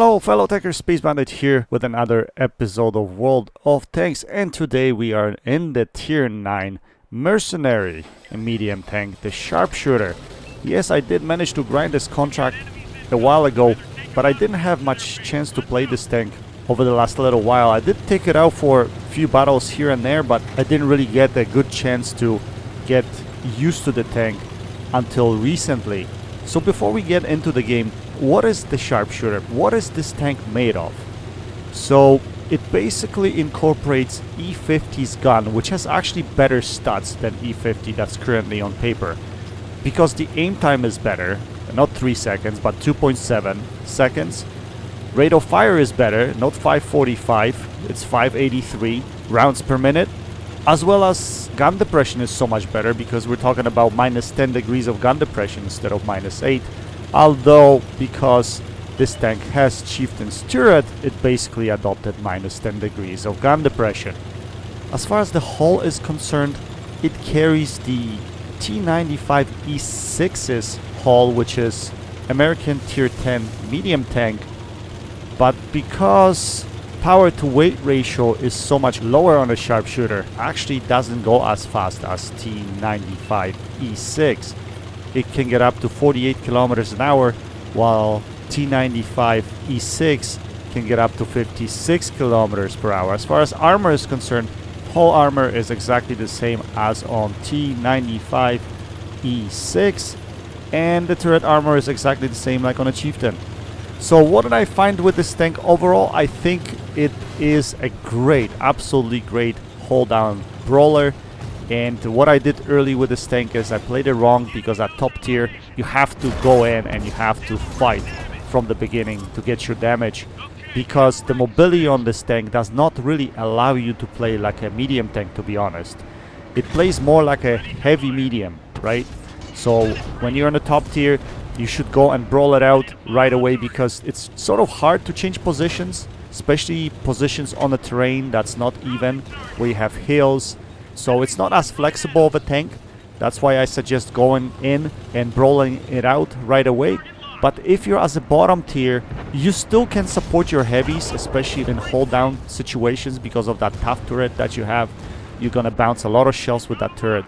Hello fellow Techers, Space Bandit here with another episode of World of Tanks, and today we are in the tier 9 mercenary medium tank, the Sharpshooter. Yes, I did manage to grind this contract a while ago, but I didn't have much chance to play this tank over the last little while. I did take it out for a few battles here and there, but I didn't really get a good chance to get used to the tank until recently. So before we get into the game, what is the Sharpshooter? What is this tank made of? So it basically incorporates E50's gun, which has actually better stats than E50 that's currently on paper. Because the aim time is better, not 3 seconds, but 2.7 seconds. Rate of fire is better, not 545, it's 583 rounds per minute. As well as gun depression is so much better, because we're talking about minus 10 degrees of gun depression instead of minus 8. Although, because this tank has Chieftain's turret, it basically adopted minus 10 degrees of gun depression. As far as the hull is concerned, it carries the T95E6's hull, which is American tier 10 medium tank. But because power to weight ratio is so much lower on the Sharpshooter, actually doesn't go as fast as T95E6. It can get up to 48 kilometers an hour, while T95E6 can get up to 56 kilometers per hour. As far as armor is concerned, hull armor is exactly the same as on T95E6, and the turret armor is exactly the same like on a Chieftain. So what did I find with this tank overall? I think it is a great, absolutely great hold down brawler. And what I did early with this tank is I played it wrong, because at top tier you have to go in and you have to fight from the beginning to get your damage, because the mobility on this tank does not really allow you to play like a medium tank, to be honest. It plays more like a heavy medium, right? So when you're in the top tier, you should go and brawl it out right away, because it's sort of hard to change positions, especially positions on the terrain that's not even, where you have hills. So it's not as flexible of a tank. That's why I suggest going in and brawling it out right away. But if you're as a bottom tier, you still can support your heavies, especially in hold down situations, because of that tough turret that you have. You're gonna bounce a lot of shells with that turret.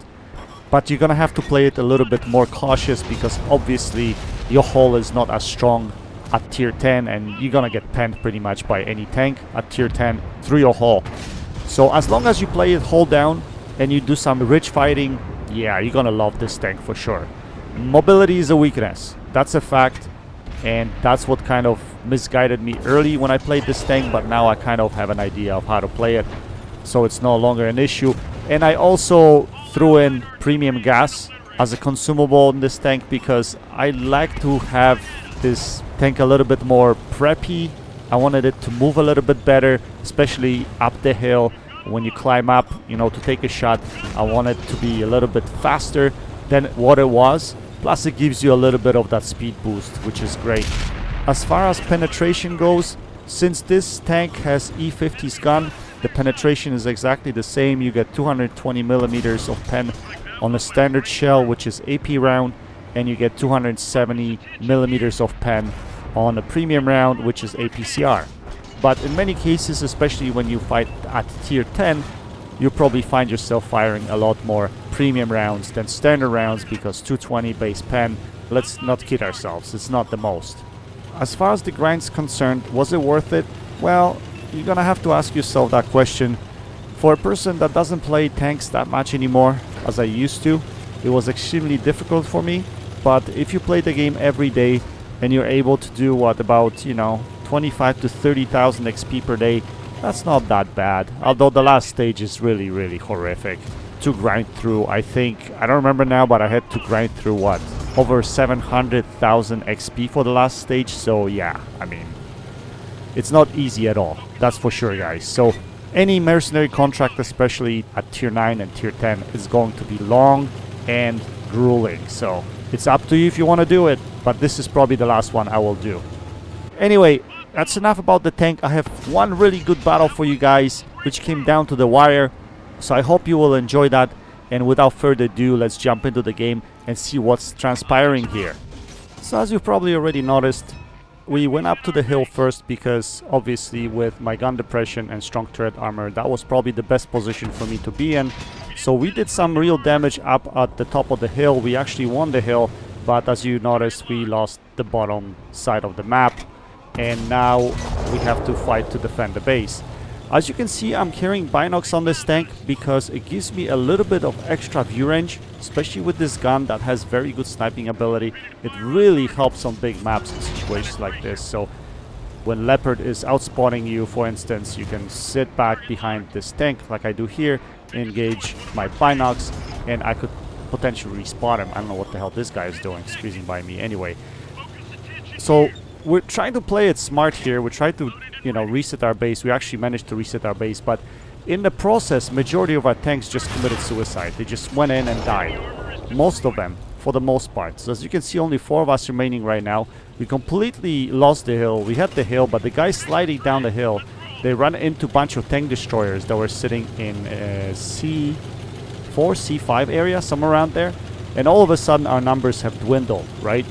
But you're gonna have to play it a little bit more cautious, because obviously your hull is not as strong at tier 10, and you're gonna get penned pretty much by any tank at tier 10 through your hull. So as long as you play it hold down and you do some ridge fighting, yeah, you're gonna love this tank for sure. Mobility is a weakness, that's a fact, and that's what kind of misguided me early when I played this tank, but now I kind of have an idea of how to play it, so it's no longer an issue. And I also threw in premium gas as a consumable in this tank, because I like to have this tank a little bit more preppy. I wanted it to move a little bit better, especially up the hill. When you climb up, you know, to take a shot, I want it to be a little bit faster than what it was. Plus it gives you a little bit of that speed boost, which is great. As far as penetration goes, since this tank has E50's gun, the penetration is exactly the same. You get 220 millimeters of pen on a standard shell, which is AP round, and you get 270 millimeters of pen on a premium round, which is APCR. But in many cases, especially when you fight at tier 10, you'll probably find yourself firing a lot more premium rounds than standard rounds, because 220 base pen, let's not kid ourselves, it's not the most. As far as the grind's concerned, was it worth it? Well, you're gonna have to ask yourself that question. For a person that doesn't play tanks that much anymore, as I used to, it was extremely difficult for me. But if you play the game every day and you're able to do what, about, you know, 25 to 30,000 XP per day, that's not that bad. Although the last stage is really, really horrific to grind through. I think, I don't remember now, but I had to grind through what, over 700,000 XP for the last stage. So yeah, I mean, it's not easy at all, that's for sure, guys. So any mercenary contract, especially at tier 9 and tier 10, is going to be long and grueling. So it's up to you if you want to do it, but this is probably the last one I will do. Anyway, that's enough about the tank. I have one really good battle for you guys, which came down to the wire. So I hope you will enjoy that. And without further ado, let's jump into the game and see what's transpiring here. So as you've probably already noticed, we went up to the hill first because obviously with my gun depression and strong turret armor, that was probably the best position for me to be in. So we did some real damage up at the top of the hill. We actually won the hill, but as you noticed, we lost the bottom side of the map, and now we have to fight to defend the base. As you can see, I'm carrying binocs on this tank because it gives me a little bit of extra view range, especially with this gun that has very good sniping ability. It really helps on big maps in situations like this. So when Leopard is outspawning you, for instance, you can sit back behind this tank like I do here, engage my binocs, and I could potentially respawn him. I don't know what the hell this guy is doing, squeezing by me anyway. So we're trying to play it smart here. We're trying to, you know, reset our base. We actually managed to reset our base, but in the process, majority of our tanks just committed suicide. They just went in and died. Most of them, for the most part. So as you can see, only 4 of us remaining right now. We completely lost the hill. We had the hill, but the guys sliding down the hill, they run into a bunch of tank destroyers that were sitting in C4, C5 area, somewhere around there. And all of a sudden, our numbers have dwindled, right?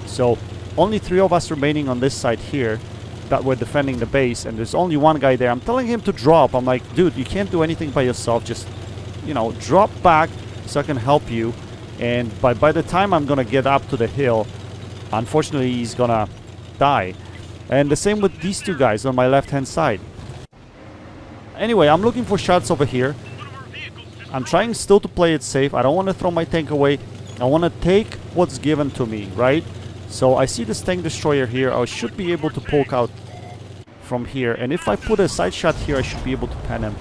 So only 3 of us remaining on this side here that were defending the base, and there's only one guy there. I'm telling him to drop. I'm like, dude, you can't do anything by yourself. Just, you know, drop back so I can help you. And by the time I'm gonna get up to the hill, unfortunately, he's gonna die. And the same with these 2 guys on my left-hand side. Anyway, I'm looking for shots over here. I'm trying still to play it safe. I don't want to throw my tank away. I want to take what's given to me, right? So I see this tank destroyer here. I should be able to poke out from here. And if I put a side shot here, I should be able to pen him.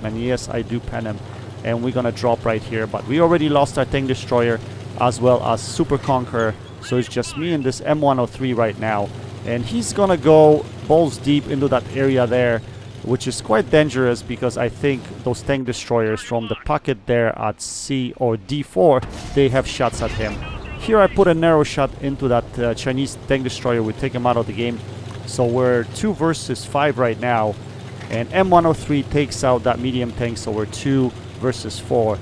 And yes, I do pen him. And we're going to drop right here. But we already lost our tank destroyer as well as Super Conqueror. So it's just me and this M103 right now. And he's going to go balls deep into that area there, which is quite dangerous because I think those tank destroyers from the pocket there at C or D4, they have shots at him. Here I put a narrow shot into that Chinese tank destroyer. We take him out of the game. So we're 2 versus 5 right now. And M103 takes out that medium tank, so we're 2 versus 4.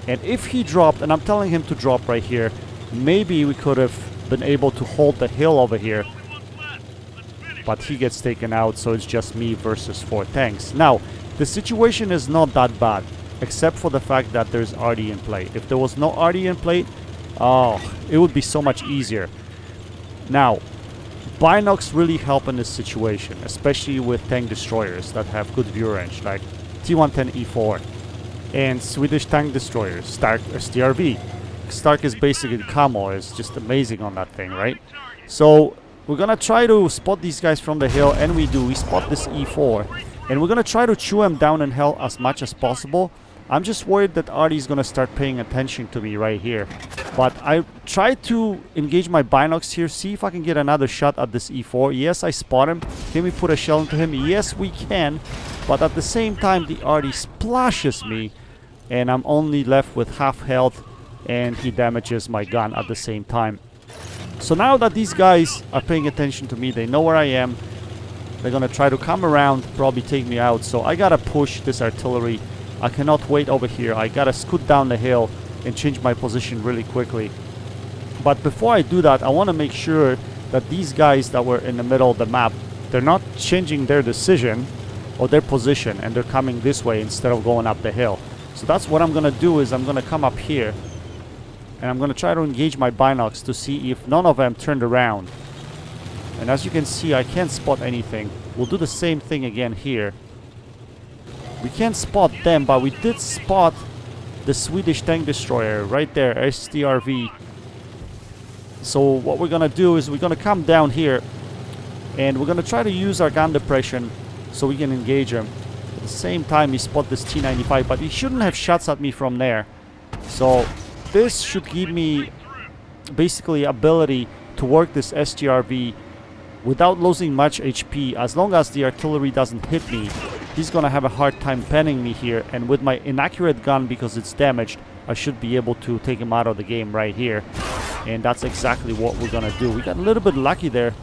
And if he dropped, and I'm telling him to drop right here, maybe we could have been able to hold the hill over here. But he gets taken out, so it's just me versus 4 tanks. Now, the situation is not that bad, except for the fact that there's RD in play. If there was no RD in play, oh, it would be so much easier. Now, binocs really help in this situation, especially with tank destroyers that have good view range, like T110E4 and Swedish tank destroyers, Stark STRV. Stark is basically camo, is just amazing on that thing, right? So we're gonna try to spot these guys from the hill, and we do. We spot this E4, and we're gonna try to chew him down in hell as much as possible. I'm just worried that Artie is gonna start paying attention to me right here. But I try to engage my binocs here, see if I can get another shot at this E4. Yes, I spot him. Can we put a shell into him? Yes, we can. But at the same time, the Artie splashes me, and I'm only left with half health, and he damages my gun at the same time. So now that these guys are paying attention to me, they know where I am. They're gonna try to come around, probably take me out. So I gotta push this artillery. I cannot wait over here. I gotta scoot down the hill and change my position really quickly. But before I do that, I want to make sure that these guys that were in the middle of the map, they're not changing their decision or their position, and they're coming this way instead of going up the hill. So that's what I'm gonna do, is I'm gonna come up here and I'm gonna try to engage my binocs to see if none of them turned around. And as you can see, I can't spot anything. We'll do the same thing again here. We can't spot them, but we did spot the Swedish tank destroyer right there, STRV. So what we're gonna do is we're gonna come down here and we're gonna try to use our gun depression so we can engage him. At the same time, he spot this T95, but he shouldn't have shots at me from there. So this should give me basically ability to work this STRV without losing much HP. As long as the artillery doesn't hit me, he's gonna have a hard time penning me here, and with my inaccurate gun, because it's damaged, I should be able to take him out of the game right here. And that's exactly what we're gonna do. We got a little bit lucky there.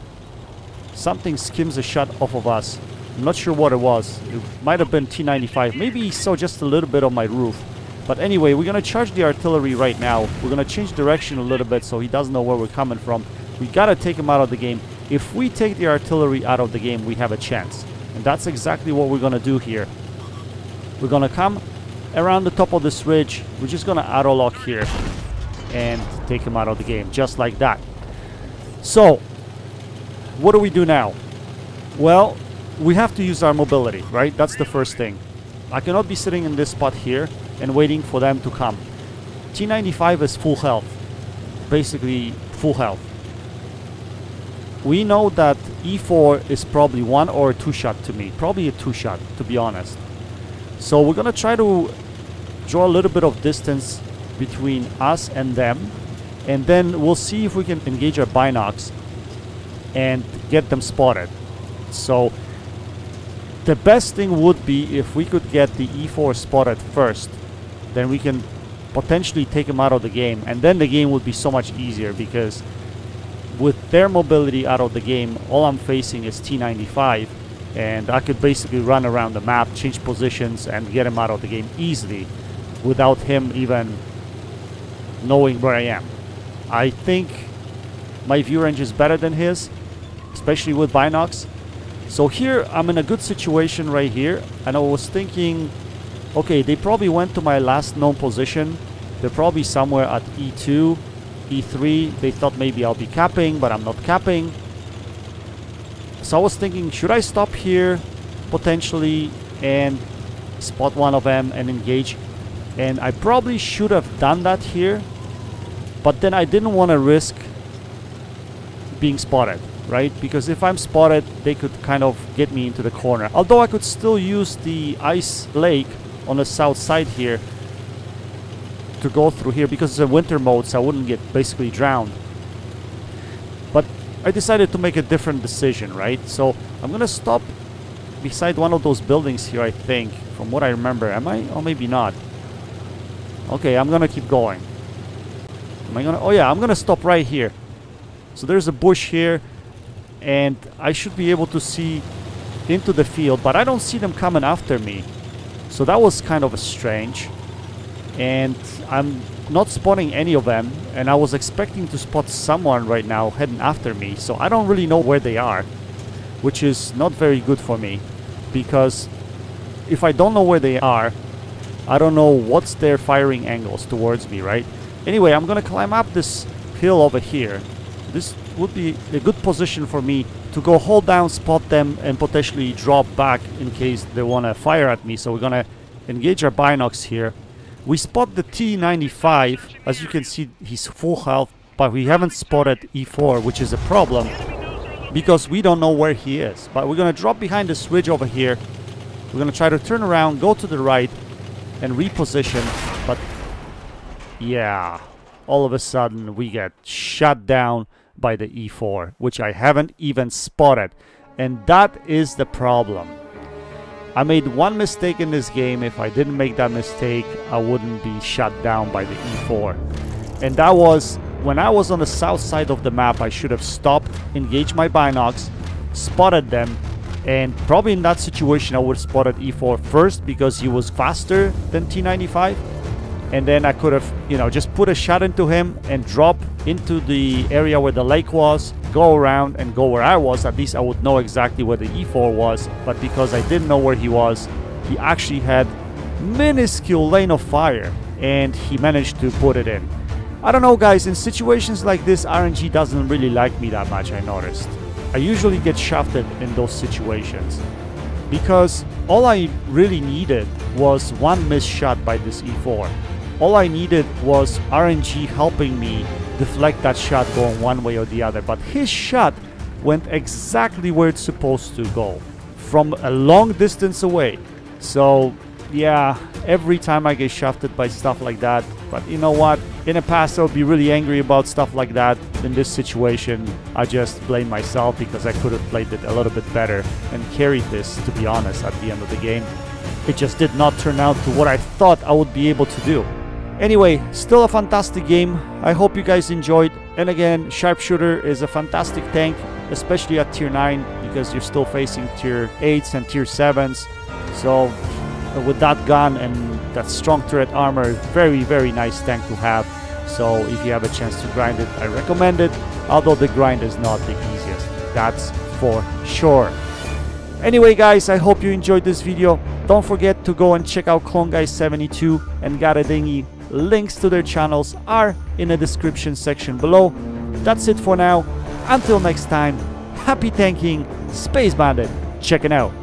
Something skims a shot off of us. I'm not sure what it was. It might have been T95. Maybe he saw just a little bit of my roof. But anyway, we're gonna charge the artillery right now. We're gonna change direction a little bit so he doesn't know where we're coming from. We gotta take him out of the game. if we take the artillery out of the game, we have a chance. And that's exactly what we're going to do here. We're going to come around the top of this ridge. We're just going to auto-lock here and take him out of the game, just like that. So, what do we do now? Well, we have to use our mobility, right? That's the first thing. I cannot be sitting in this spot here and waiting for them to come. T95 is full health. Basically, full health. We know that E4 is probably 1 or a 2-shot to me. Probably a 2-shot, to be honest. So we're going to try to draw a little bit of distance between us and them. And then we'll see if we can engage our binocs and get them spotted. So the best thing would be if we could get the E4 spotted first. Then we can potentially take him out of the game. And then the game would be so much easier, because with their mobility out of the game, all I'm facing is T95. And I could basically run around the map, change positions, and get him out of the game easily without him even knowing where I am. I think my view range is better than his, especially with binocs. So here I'm in a good situation right here, and I was thinking, okay, they probably went to my last known position. They're probably somewhere at E2, E3. They thought maybe I'll be capping, but I'm not capping. So I was thinking, should I stop here potentially and spot one of them and engage? And I probably should have done that here, but then I didn't want to risk being spotted, right? Because if I'm spotted, they could kind of get me into the corner. Although I could still use the ice lake on the south side here to go through here, because it's a winter mode, so I wouldn't get basically drowned. But I decided to make a different decision, right? So I'm gonna stop beside one of those buildings here, I think, from what I remember. Am I? Or maybe not. Okay, I'm gonna keep going. Am I gonna? Oh yeah, I'm gonna stop right here. So there's a bush here, and I should be able to see into the field, but I don't see them coming after me. So that was kind of strange. And I'm not spotting any of them, and I was expecting to spot someone right now heading after me. So I don't really know where they are, which is not very good for me, because if I don't know where they are, I don't know what's their firing angles towards me, right? Anyway, I'm gonna climb up this hill over here. This would be a good position for me to go hold down, spot them, and potentially drop back in case they want to fire at me. So we're gonna engage our binocs here. We spot the T95. As you can see, he's full health, but we haven't spotted E4, which is a problem because we don't know where he is. But we're gonna drop behind this ridge over here. We're gonna try to turn around, go to the right, and reposition. But yeah, all of a sudden we get shut down by the E4, which I haven't even spotted. And that is the problem. I made one mistake in this game. If I didn't make that mistake, I wouldn't be shut down by the E4. And that was when I was on the south side of the map. I should have stopped, engaged my binocs, spotted them, and probably in that situation I would have spotted E4 first because he was faster than T95. And then I could have, you know, just put a shot into him and drop into the area where the lake was, go around and go where I was. At least I would know exactly where the E4 was. But because I didn't know where he was, he actually had minuscule lane of fire, and he managed to put it in. I don't know, guys, in situations like this, RNG doesn't really like me that much, I noticed. I usually get shafted in those situations, because all I really needed was one missed shot by this E4. All I needed was RNG helping me deflect that shot going one way or the other. But his shot went exactly where it's supposed to go, from a long distance away. So yeah, every time I get shafted by stuff like that. But you know what? In the past I would be really angry about stuff like that. In this situation, I just blame myself because I could have played it a little bit better and carried this, to be honest, at the end of the game. It just did not turn out to what I thought I would be able to do. Anyway, still a fantastic game. I hope you guys enjoyed. And again, Sharpshooter is a fantastic tank, especially at tier 9, because you're still facing tier 8s and tier 7s. So with that gun and that strong turret armor, very, very nice tank to have. So if you have a chance to grind it, I recommend it, although the grind is not the easiest. that's for sure. Anyway guys, I hope you enjoyed this video. Don't forget to go and check out CloneGuy72 and Garadingi. Links to their channels are in the description section below. That's it for now. Until next time, happy tanking, Space Bandit, checking out.